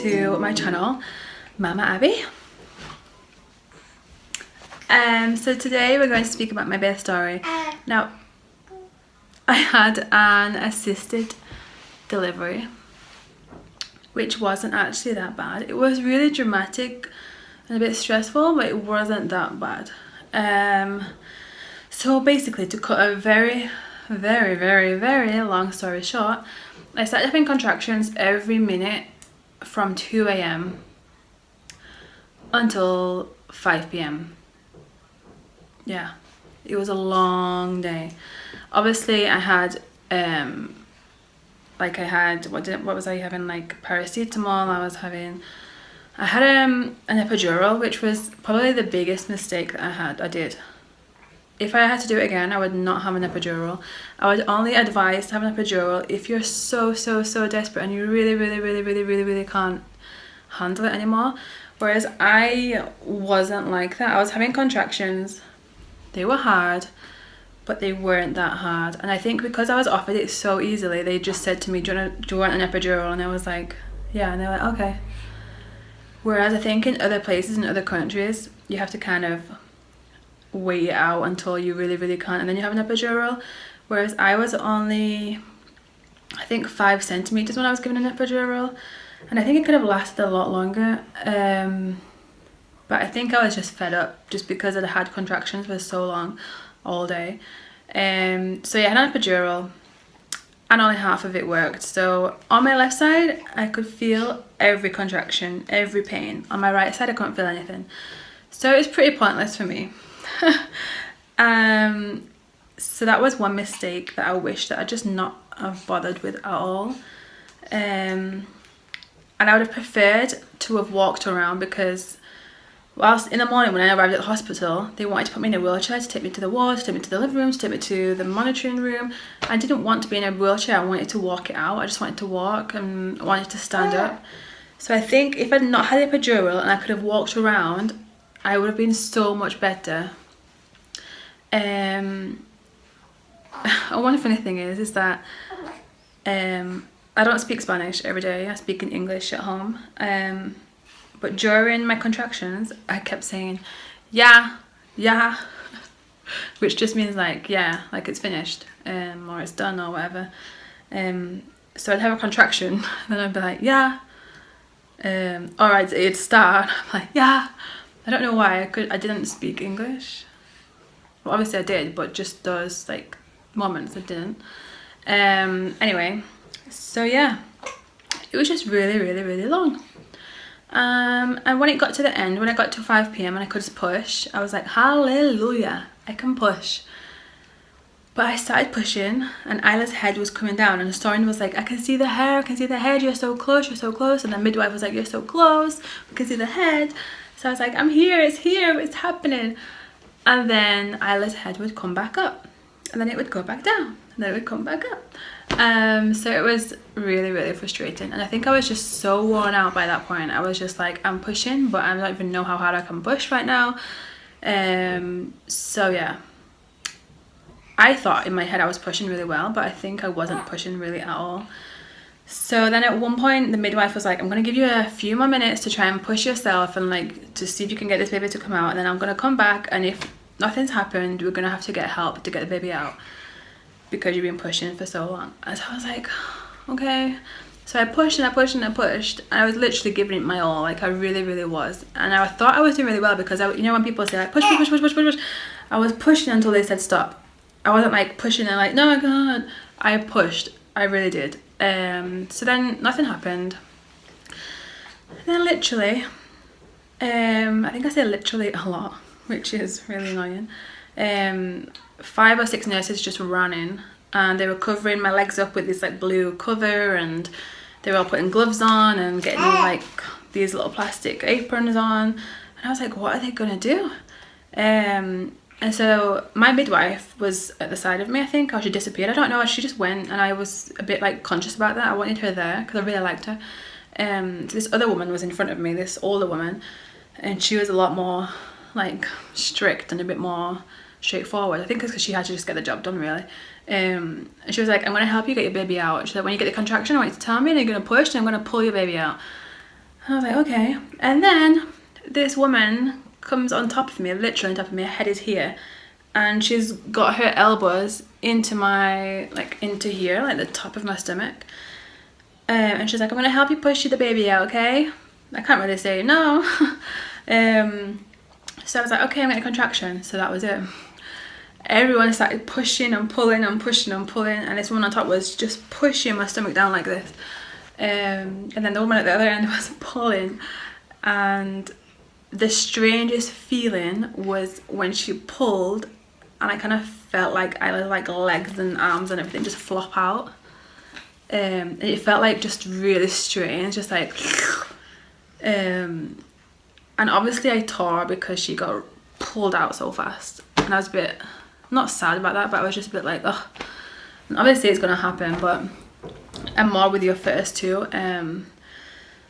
to my channel, Mama Abby. So today we're going to speak about my birth story. Now, I had an assisted delivery, which wasn't actually that bad. It was really dramatic and a bit stressful, but it wasn't that bad. So basically, to cut a very long story short, I started having contractions every minute from 2 a.m. until 5 p.m. Yeah, it was a long day. Obviously, I had what was I having, like paracetamol. I had an epidural, which was probably the biggest mistake that I did. If I had to do it again, I would not have an epidural. I would only advise to have an epidural if you're so desperate and you really can't handle it anymore. Whereas I wasn't like that. I was having contractions. They were hard, but they weren't that hard. And I think because I was offered it so easily, they just said to me, do you want an epidural? And I was like, yeah. And they're like, okay. Whereas I think in other places, in other countries, you have to kind of wait it out until you really can't, and then you have an epidural. Whereas I was only, I think, 5 centimeters when I was given an epidural, and I think it could have lasted a lot longer. But I think I was just fed up just because I'd had contractions for so long, all day. So yeah, I had an epidural, and only half of it worked. So on my left side, I could feel every contraction, every pain. On my right side, I couldn't feel anything. So it was pretty pointless for me. So that was one mistake that I wish that I just not have bothered with at all. And I would have preferred to have walked around, because whilst in the morning when I arrived at the hospital, they wanted to put me in a wheelchair to take me to the ward, to take me to the living room, to take me to the monitoring room. I didn't want to be in a wheelchair. I wanted to walk it out. I just wanted to walk, and I wanted to stand up. So I think if I'd not had the epidural and I could have walked around, I would have been so much better. One funny thing is that I don't speak Spanish every day. I speak in English at home. But during my contractions, I kept saying, yeah, which just means like, yeah, like it's finished, or it's done, or whatever. So I'd have a contraction, then I'd be like, yeah, or it'd start, I'm like, yeah. I don't know why I didn't speak English. Well, obviously I did, but just those like moments I didn't. Anyway, so yeah, it was just really long. And when it got to the end, when I got to 5 p.m. and I could just push, I was like, hallelujah, I can push. But I started pushing, and Isla's head was coming down, and Soren was like, I can see the hair, I can see the head, you're so close. And the midwife was like, you're so close, we can see the head. So I was like, I'm here, it's happening. And then Isla's head would come back up, and then it would go back down, and then it would come back up. So it was really frustrating, and I think I was just so worn out by that point. I was just like, I'm pushing, but I don't even know how hard I can push right now. So yeah, I thought in my head I was pushing really well, but I think I wasn't pushing really at all. So then at one point the midwife was like, I'm going to give you a few more minutes to try and push yourself and like to see if you can get this baby to come out, and then I'm going to come back, and if nothing's happened, we're going to have to get help to get the baby out because you've been pushing for so long. And so I was like, okay. So I pushed and I pushed and I pushed, and I was literally giving it my all, like I really was. And I thought I was doing really well, because you know when people say like push, I was pushing until they said stop. I wasn't like pushing and like, no my god. I pushed, I really did. So then nothing happened. And then literally, I think I say literally a lot, which is really annoying. 5 or 6 nurses just ran in, and they were covering my legs up with this like blue cover, and they were all putting gloves on and getting like these little plastic aprons on. And I was like, what are they gonna do? And so my midwife was at the side of me, I think, or she disappeared, I don't know, she just went, and I was a bit like conscious about that. I wanted her there because I really liked her. So this other woman was in front of me, this older woman, and she was a lot more like strict and a bit more straightforward. I think it's because she had to just get the job done, really. And she was like, I'm going to help you get your baby out. She's like, when you get the contraction, I want you to tell me, and you're going to push, and I'm going to pull your baby out. I was like, okay. And then this woman comes on top of me, literally on top of me, her head is here. And she's got her elbows into my, like into here, like the top of my stomach. And she's like, I'm gonna help you push the baby out, okay? I can't really say no. So I was like, okay, I'm getting a contraction. So that was it. Everyone started pushing and pulling and pushing and pulling, and this woman on top was just pushing my stomach down like this. And then the woman at the other end was pulling, and the strangest feeling was when she pulled, and I kind of felt like I was like legs and arms and everything just flop out. And it felt like just really strange, just like and obviously I tore because she got pulled out so fast, and I was a bit not sad about that, but I was just a bit like, oh, obviously it's gonna happen, but I'm more with your first two.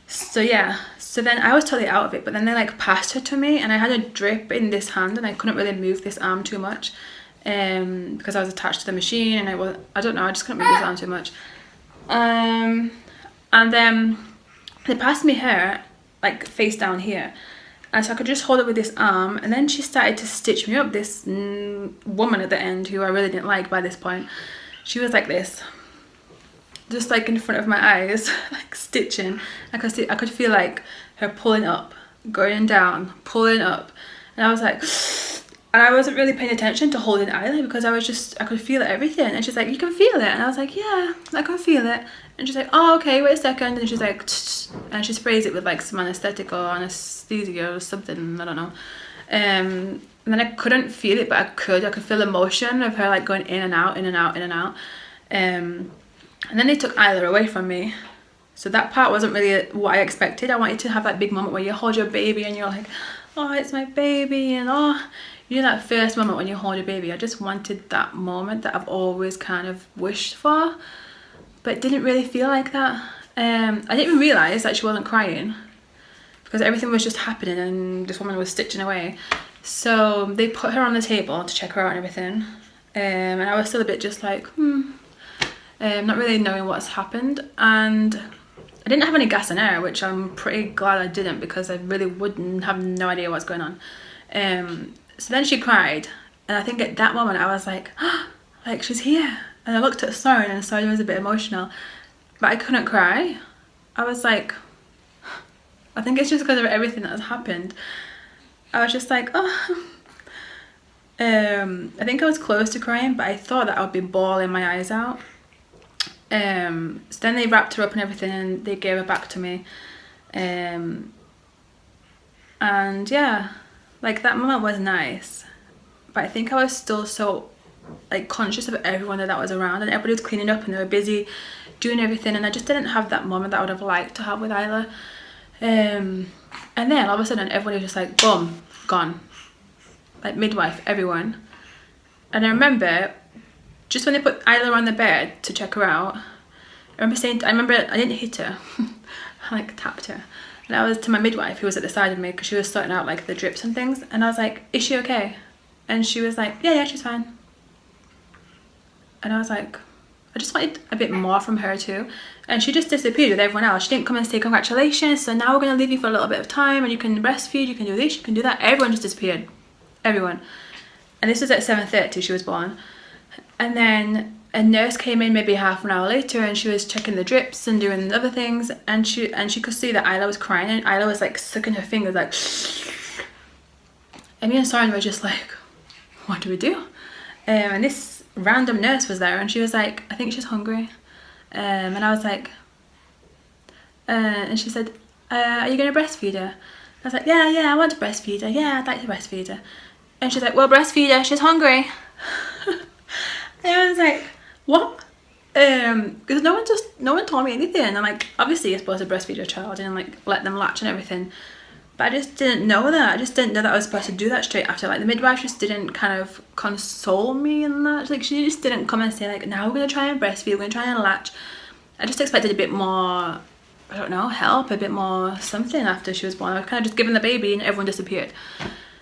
So yeah, so then I was totally out of it, but then they like passed her to me, and I had a drip in this hand, and I couldn't really move this arm too much, because I was attached to the machine, and I don't know, I just couldn't move this arm too much. And then they passed me her like face down here, and so I could just hold it with this arm, and then she started to stitch me up. This woman at the end, who I really didn't like by this point, she was like this, just like in front of my eyes, like stitching. I could feel like her pulling up, going down, pulling up, and I was like, and I wasn't really paying attention to holding either, because I could feel everything. And she's like, you can feel it? And I was like, yeah, I can feel it. And she's like, oh, okay, wait a second. And she's like, tch, and she sprays it with like some anesthetic or anesthesia or something, I don't know. And then I couldn't feel it, but I could feel the motion of her like going in and out, in and out, in and out. And then they took Isla away from me. So that part wasn't really what I expected. I wanted to have that big moment where you hold your baby and you're like, oh, it's my baby, and oh, you know, that first moment when you hold your baby. I just wanted that moment that I've always kind of wished for, but it didn't really feel like that. I didn't even realise that she wasn't crying, because everything was just happening and this woman was stitching away. So they put her on the table to check her out and everything, and I was still a bit just like, not really knowing what's happened. And I didn't have any gas and air, which I'm pretty glad I didn't, because I really wouldn't have no idea what's going on. So then she cried, and I think at that moment I was like, oh, like she's here. And I looked at Soren, and Soren was a bit emotional, but I couldn't cry. I was like, I think it's just because of everything that has happened. I was just like, oh. I think I was close to crying, but I thought that I would be bawling my eyes out. So then they wrapped her up and everything, and they gave her back to me. And yeah, like that moment was nice, but I think I was still so like conscious of everyone that was around, and everybody was cleaning up and they were busy doing everything, and I just didn't have that moment that I would have liked to have with Isla. And then all of a sudden everybody was just like boom, gone, like midwife, everyone. And I remember just when they put Isla on the bed to check her out, I remember I didn't hit her, I like tapped her. And I was to my midwife, who was at the side of me, because she was sorting out like the drips and things, and I was like, is she okay? And she was like, yeah, she's fine. And I was like, I just wanted a bit more from her too. And she just disappeared with everyone else. She didn't come and say congratulations, so now we're going to leave you for a little bit of time, and you can breastfeed, you can do this, you can do that. Everyone just disappeared. Everyone. And this was at 7:30, she was born. And then a nurse came in maybe half an hour later, and she was checking the drips and doing other things, and she could see that Isla was crying, and Isla was like sucking her fingers like, and me and Soren were just like, what do we do? And this random nurse was there, and she was like, I think she's hungry. And I was like, and she said, are you going to breastfeed her? I was like, yeah, I want to breastfeed her. Yeah, I'd like to breastfeed her. And she's like, well, breastfeed her, she's hungry. And I was like, what? Because no one told me anything. And I'm like, obviously you're supposed to breastfeed your child and like let them latch and everything. But I just didn't know that. I just didn't know that I was supposed to do that straight after. Like the midwife just didn't kind of console me in that. Like she just didn't come and say like, now we're going to try and breastfeed, we're going to try and latch. I just expected a bit more, I don't know, help, a bit more something after she was born. I was kind of just given the baby and everyone disappeared.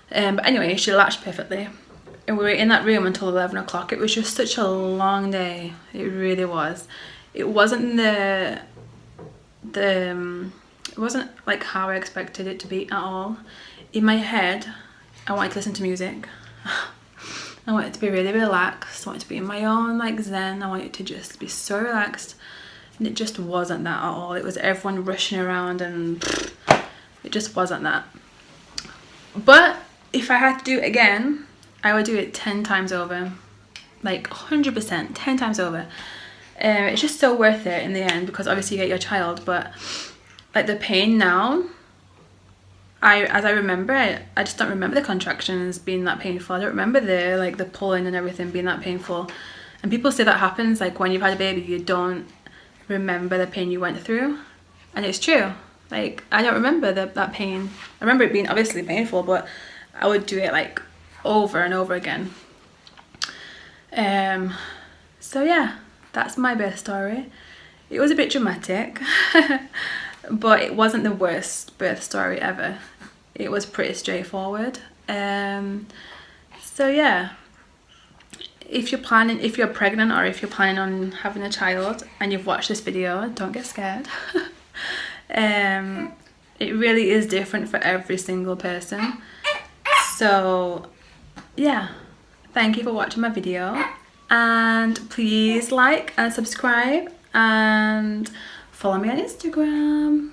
But anyway, she latched perfectly. And we were in that room until 11 o'clock. It was just such a long day. It really was. It wasn't the It wasn't like how I expected it to be at all. In my head, I wanted to listen to music. I wanted to be really relaxed. I wanted to be in my own like zen. I wanted to just be so relaxed. And it just wasn't that at all. It was everyone rushing around and it just wasn't that. But if I had to do it again, I would do it 10 times over. Like 100%, 10 times over. It's just so worth it in the end, because obviously you get your child, but like the pain now, as I remember it, I just don't remember the contractions being that painful. I don't remember the pulling and everything being that painful. And people say that happens, like when you've had a baby, you don't remember the pain you went through. And it's true. Like, I don't remember that pain. I remember it being obviously painful, but I would do it like over and over again. So yeah, that's my birth story. It was a bit dramatic, but it wasn't the worst birth story ever. It was pretty straightforward. So yeah, if you're pregnant or if you're planning on having a child and you've watched this video, don't get scared. It really is different for every single person. So yeah, thank you for watching my video, and please like and subscribe and follow me on Instagram.